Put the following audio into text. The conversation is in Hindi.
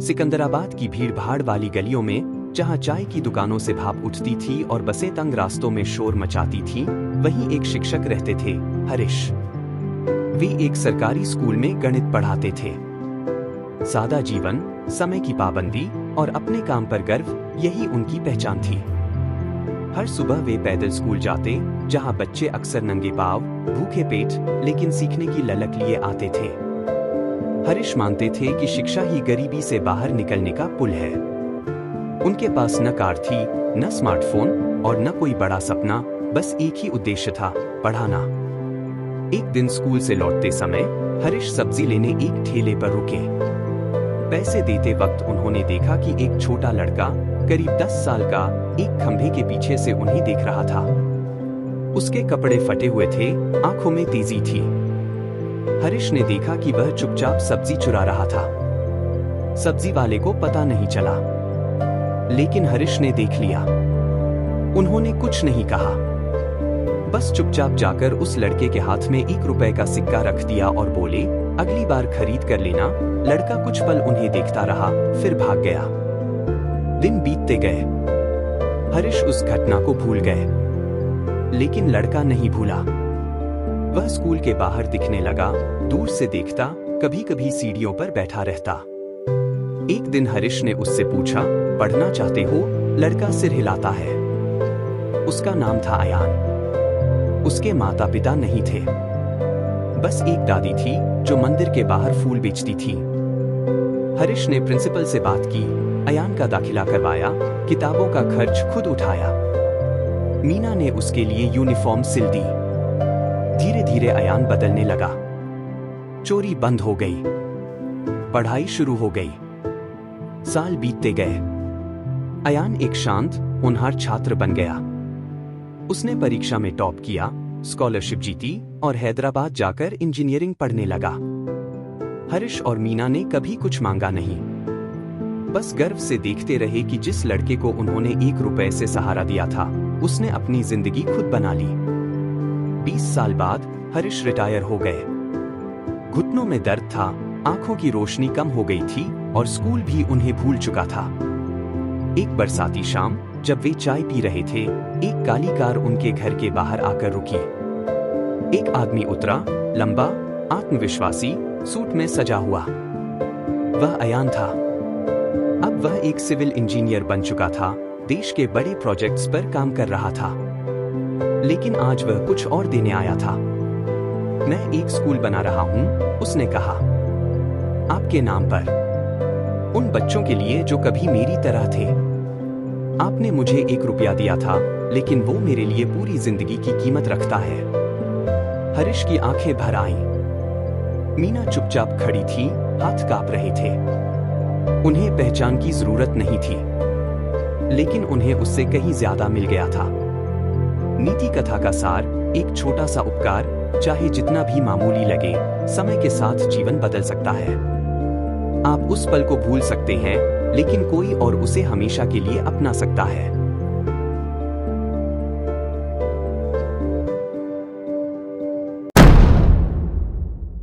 सिकंदराबाद की भीड़-भाड़ वाली गलियों में, जहां चाय की दुकानों से भाप उठती थी और बसें तंग रास्तों में शोर मचाती थीं, वहीं एक शिक्षक रहते थे, हरीश। वे एक सरकारी स्कूल में गणित पढ़ाते थे। सादा जीवन, समय की पाबंदी और अपने काम पर गर्व, यही उनकी पहचान थी। हर सुबह वे पैदल स्कूल जाते, जहां बच्चे अक्सर नंगे पांव, भूखे पेट, लेकिन सीखने की ललक लिए आते थे। हरीश मानते थे कि शिक्षा ही गरीबी से बाहर निकलने का पुल है। उनके पास न कार थी, न स्मार्टफोन और न कोई बड़ा सपना, बस एक ही उद्देश्य था, पढ़ाना। एक दिन स्कूल से लौटते समय हरीश सब्जी लेने एक ठेले पर रुके। पैसे देते वक्त उन्होंने देखा कि एक छोटा लड़का, करीब 10 साल का, एक खंभे के पीछे से उन्हें देख रहा था। उसके कपड़े फटे हुए थे, आंखों में तेजी थी। हरीश ने देखा कि वह चुपचाप सब्जी चुरा रहा था। सब्जी वाले को पता नहीं चला, लेकिन हरीश ने देख लिया। उन्होंने कुछ नहीं कहा, बस चुपचाप जाकर उस लड़के के हाथ में 1 रुपए का सिक्का रख दिया और बोले, अगली बार खरीद कर लेना। लड़का कुछ पल उन्हें देखता रहा, फिर भाग गया। दिन बीतते गए। हरीश उस घटना को भूल गए, लेकिन लड़का नहीं भूला। वह स्कूल के बाहर दिखने लगा, दूर से देखता, कभी-कभी सीढ़ियों पर बैठा रहता। एक दिन हरीश ने उससे पूछा, पढ़ना चाहते हो? लड़का सिर हिलाता है। उसका नाम था अयान। उसके माता पिता नहीं थे, बस एक दादी थी जो मंदिर के बाहर फूल बेचती थी। हरीश ने प्रिंसिपल से बात की, अयान का दाखिला करवाया, किताबों का खर्च खुद उठाया। मीना ने उसके लिए यूनिफॉर्म सिल दी। धीरे धीरे अयान बदलने लगा। चोरी बंद हो गई, पढ़ाई शुरू हो गई। साल बीतते गए। अयान एक शांत, होनहार छात्र बन गया। उसने परीक्षा में टॉप किया, स्कॉलरशिप जीती और हैदराबाद जाकर इंजीनियरिंग पढ़ने लगा। हरीश और मीना ने कभी कुछ मांगा नहीं, बस गर्व से देखते रहे कि जिस लड़के को उन्होंने 1 रुपए से सहारा दिया था, उसने अपनी जिंदगी खुद बना ली। 20 साल बाद हरीश रिटायर हो गए। घुटनों में दर्द था, आंखों की रोशनी कम हो गई थी और स्कूल भी उन्हें भूल चुका था। एक बरसाती शाम, जब वे चाय पी रहे थे, एक काली कार उनके घर के बाहर आकर रुकी। एक आदमी उतरा, लंबा, आत्मविश्वासी, सूट में सजा हुआ। वह अयान था। अब वह एक सिविल इंजीनियर बन चुका था, देश के बड़े प्रोजेक्ट्स पर काम कर रहा था। लेकिन आज वह कुछ और देने आया था। मैं एक स्कूल बना रहा हूं, उसने कहा, आपके नाम पर, उन बच्चों के लिए जो कभी मेरी तरह थे। आपने मुझे 1 रुपया दिया था, लेकिन वो मेरे लिए पूरी जिंदगी की कीमत रखता है। हरीश की आंखें भर आईं। मीना चुपचाप खड़ी थी, हाथ कांप रहे थे। उन्हें पहचान की जरूरत नहीं थी, लेकिन उन्हें उससे कहीं ज्यादा मिल गया था। नीति कथा का सार, एक छोटा सा उपकार, चाहे जितना भी मामूली लगे, समय के साथ जीवन बदल सकता है। आप उस पल को भूल सकते हैं, लेकिन कोई और उसे हमेशा के लिए अपना सकता है।